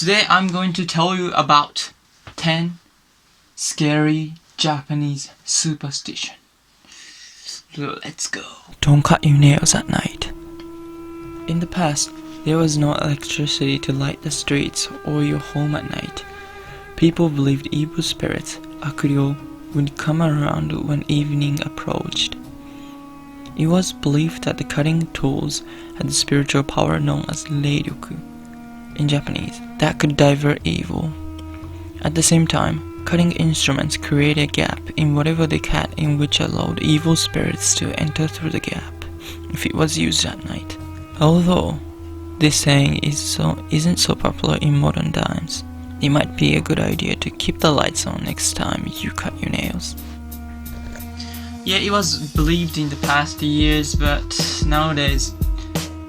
Today I'm going to tell you about 10 scary Japanese superstition. Let's go. Don't cut your nails at night. In the past, there was no electricity to light the streets or your home at night. People believed evil spirits, akuryo, would come around when evening approached. It was believed that the cutting tools had the spiritual power known as reiryoku in Japanese that could divert evil. At the same time, cutting instruments created a gap in whatever they cut in which allowed evil spirits to enter through the gap if it was used at night. Although this saying isn't so popular in modern times, it might be a good idea to keep the lights on next time you cut your nails. Yeah, it was believed in the past years, but nowadays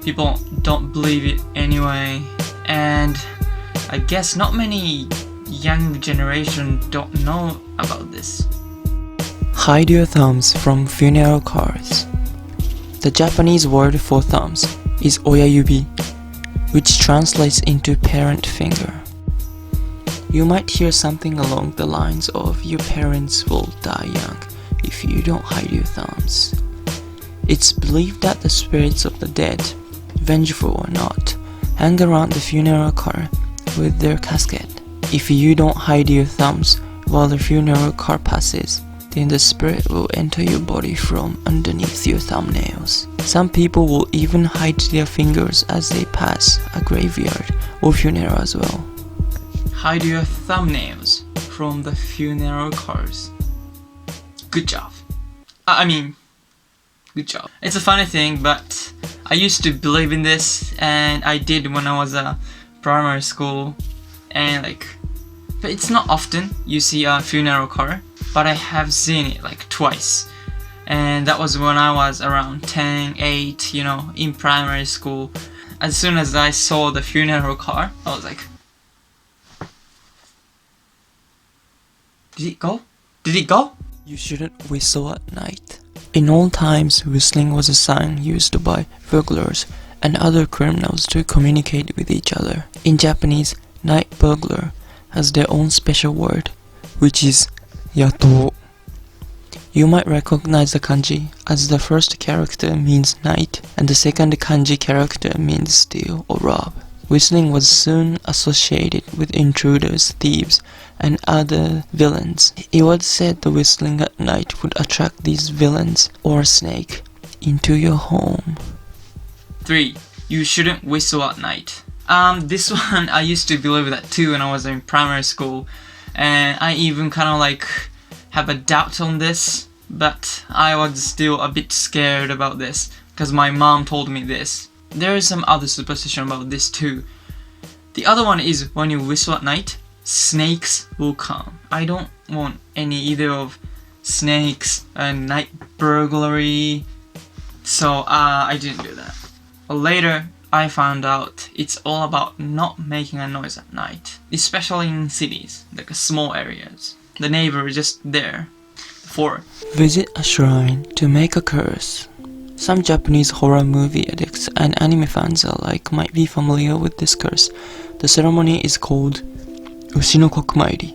people don't believe it anyway. And I guess not many young generation don't know about this. Hide your thumbs from funeral cars. The Japanese word for thumbs is oyayubi, which translates into parent finger. You might hear something along the lines of your parents will die young if you don't hide your thumbs. It's believed that the spirits of the dead, vengeful or not, hang around the funeral car with their casket. If you don't hide your thumbs while the funeral car passes, then the spirit will enter your body from underneath your thumbnails. Some people will even hide their fingers as they pass a graveyard or funeral as well. Hide your thumbnails from the funeral cars. Good job. Good job. It's a funny thing, but I used to believe in this, and I did when I was a primary school, and but it's not often you see a funeral car, but I have seen it twice, and that was when I was around 10, 8, in primary school. As soon as I saw the funeral car, I was like, did it go? Did it go? You shouldn't whistle at night. In old times, whistling was a sign used by burglars and other criminals to communicate with each other. In Japanese, night burglar has their own special word, which is yato. You might recognize the kanji, as the first character means night and the second kanji character means steal or rob. Whistling was soon associated with intruders, thieves, and other villains. It was said the whistling at night would attract these villains or a snake into your home. 3. You shouldn't whistle at night. This one I used to believe that too when I was in primary school, and I even have a doubt on this, but I was still a bit scared about this because my mom told me this. There is some other superstition about this too. The other one is when you whistle at night, snakes will come. I don't want any either of snakes and night burglary, so I didn't do that. But later I found out it's all about not making a noise at night, especially in cities, small areas. The neighbor is just there. 4. Visit a shrine to make a curse. Some Japanese horror movie addicts and anime fans alike might be familiar with this curse. The ceremony is called Ushi no Kokumairi,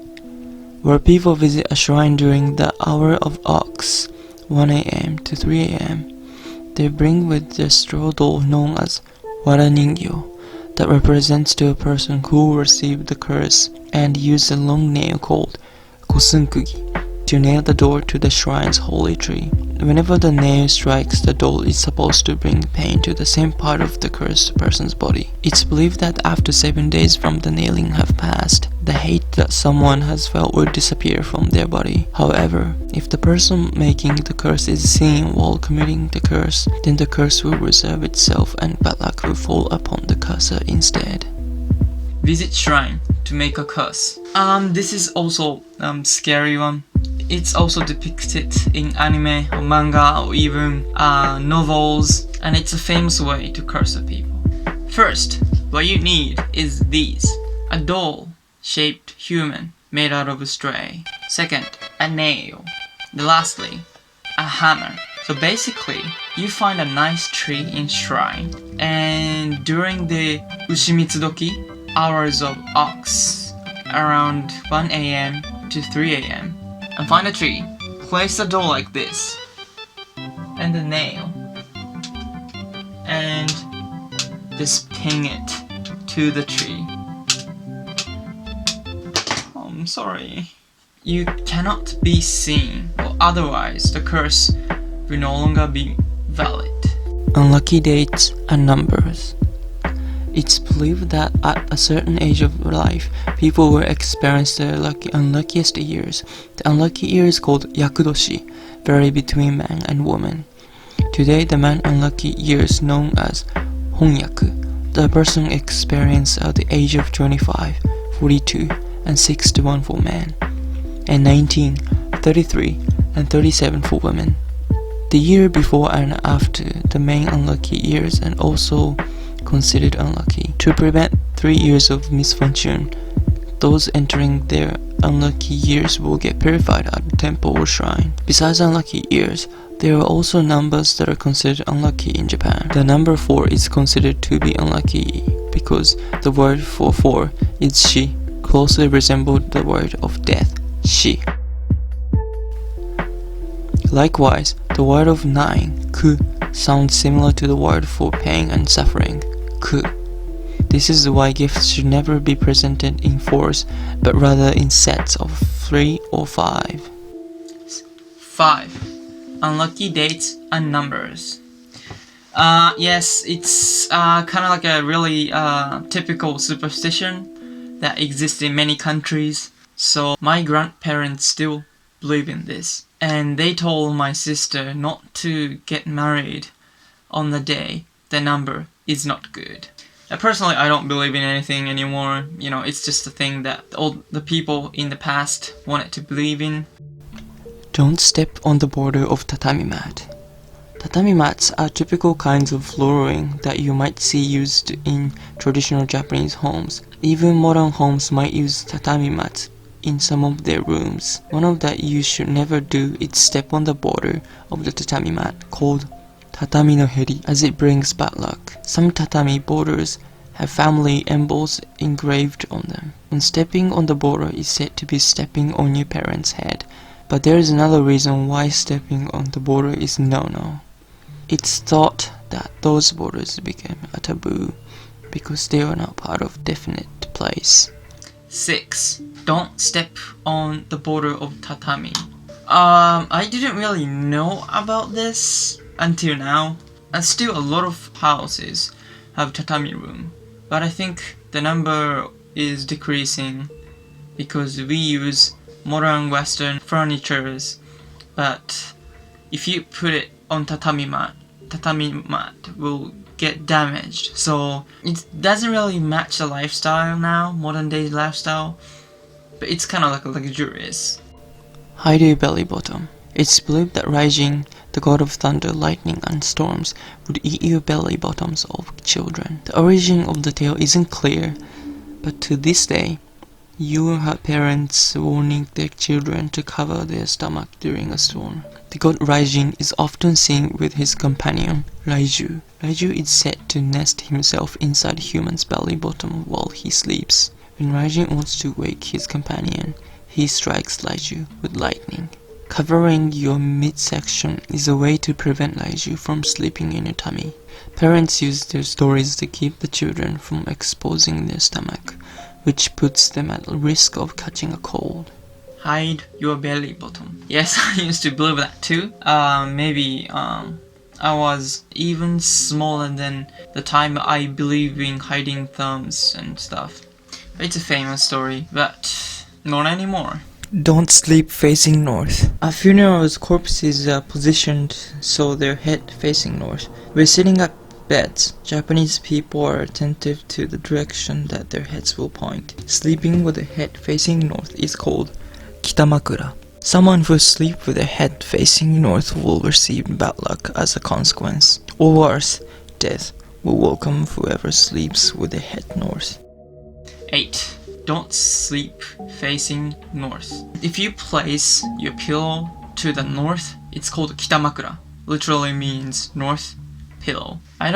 where people visit a shrine during the hour of ox, 1 a.m. to 3 a.m. They bring with their straw doll known as wara ningyo that represents to a person who received the curse, and use a long nail called kosunkugi to nail the door to the shrine's holy tree. Whenever the nail strikes the doll, it's supposed to bring pain to the same part of the cursed person's body. It's believed that after 7 days from the nailing have passed, the hate that someone has felt will disappear from their body. However, if the person making the curse is seen while committing the curse, then the curse will reserve itself and bad luck will fall upon the curser instead. Visit shrine to make a curse. This is also scary one. It's also depicted in anime or manga or even novels, and it's a famous way to curse the people. First, what you need is these: a doll-shaped human made out of a stray. Second, a nail. Lastly, a hammer. So basically, you find a nice tree in shrine, and during the Ushimitsudoki, hours of ox around 1 a.m. to 3 a.m. And find a tree. Place the door like this. And the nail. And just ping it to the tree. Oh, I'm sorry. You cannot be seen, or otherwise the curse will no longer be valid. Unlucky dates and numbers. It's believed that at a certain age of life, people will experience their unluckiest years. The unlucky year is called yakudoshi, vary between man and woman. Today, the man unlucky years known as honyaku. The person experience at the age of 25, 42, and 61 for men, and 19, 33, and 37 for women. The year before and after the main unlucky years and also considered unlucky. To prevent 3 years of misfortune, those entering their unlucky years will get purified at a temple or shrine. Besides unlucky years, there are also numbers that are considered unlucky in Japan. The number 4 is considered to be unlucky because the word for 4 is shi, closely resembled the word of death, shi. Likewise, the word of 9, ku, sounds similar to the word for pain and suffering, ku. This is why gifts should never be presented in 4s, but rather in sets of 3 or 5. 5. Unlucky dates and numbers. Yes, it's kind of like a really typical superstition that exists in many countries. So my grandparents still believe in this. And they told my sister not to get married on the day the number is not good. Personally, I don't believe in anything anymore. You know, it's just a thing that all the people in the past wanted to believe in. Don't step on the border of tatami mat. Tatami mats are typical kinds of flooring that you might see used in traditional Japanese homes. Even modern homes might use tatami mats in some of their rooms. One of that you should never do is step on the border of the tatami mat called tatami no heri, as it brings bad luck. Some tatami borders have family emblems engraved on them, and stepping on the border is said to be stepping on your parents' head. But there is another reason why stepping on the border is no-no. It's thought that those borders became a taboo because they are not part of definite place. 6. Don't step on the border of tatami. I didn't really know about this until now. And still a lot of houses have tatami room. But I think the number is decreasing because we use modern Western furnitures. But if you put it on tatami mat will get damaged. So it doesn't really match the lifestyle now, modern day lifestyle. But it's kind of like luxurious. Hide your belly bottom. It's believed that Raijin, the god of thunder, lightning, and storms, would eat your belly bottoms of children. The origin of the tale isn't clear, but to this day, you will have parents warning their children to cover their stomach during a storm. The god Raijin is often seen with his companion, Raiju. Raiju is said to nest himself inside human's belly bottom while he sleeps. When Raijin wants to wake his companion, he strikes Raiju with lightning. Covering your midsection is a way to prevent Raiju from sleeping in your tummy. Parents use their stories to keep the children from exposing their stomach, which puts them at risk of catching a cold. Hide your belly bottom. Yes, I used to believe that too. Maybe I was even smaller than the time I believe in hiding thumbs and stuff. It's a famous story, but not anymore. Don't sleep facing north. At funerals, corpses are positioned so their head facing north. We're sitting at beds. Japanese people are attentive to the direction that their heads will point. Sleeping with the head facing north is called kitamakura. Someone who sleeps with their head facing north will receive bad luck as a consequence. Or worse, death will welcome whoever sleeps with their head north. 8. Don't sleep facing north. If you place your pillow to the north, it's called kitamakura. Literally means north pillow. I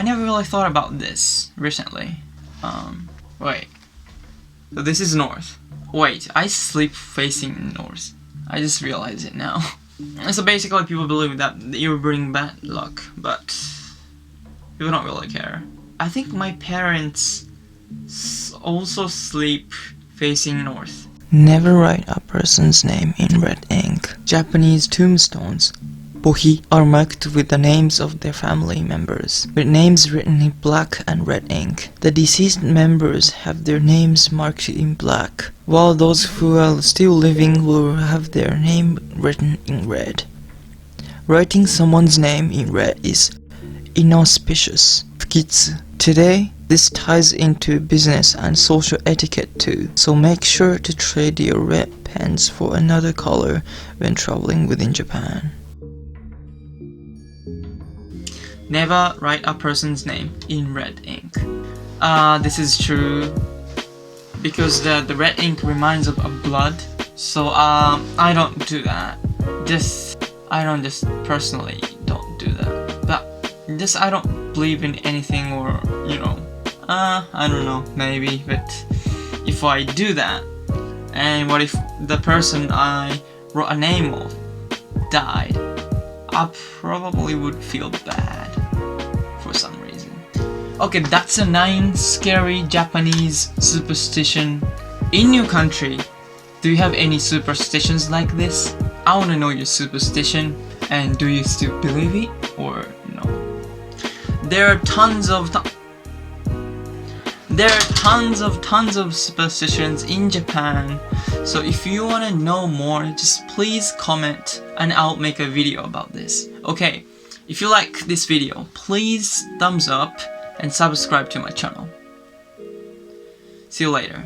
never really thought about this recently. Wait. So this is north. Wait, I sleep facing north. I just realized it now. So basically people believe that you bring bad luck, but people don't really care. I think my parents also sleep facing north. Never write a person's name in red ink. Japanese tombstones, bohi, are marked with the names of their family members, with names written in black and red ink. The deceased members have their names marked in black, while those who are still living will have their name written in red. Writing someone's name in red is inauspicious, fukitsu. Today, this ties into business and social etiquette too, so make sure to trade your red pens for another color when traveling within Japan. Never write a person's name in red ink. This is true because the red ink reminds of blood, so I don't do that. I don't just personally don't do that. But I don't believe in anything, or I don't know, maybe. But if I do that, and what if the person I wrote a name of died? I probably would feel bad for some reason. Okay, that's a 9 scary Japanese superstition. In your country, do you have any superstitions like this? I wanna know your superstition, and do you still believe it or no? There are tons of superstitions in Japan, so if you want to know more, just please comment and I'll make a video about this. Okay, if you like this video, please thumbs up and subscribe to my channel. See you later.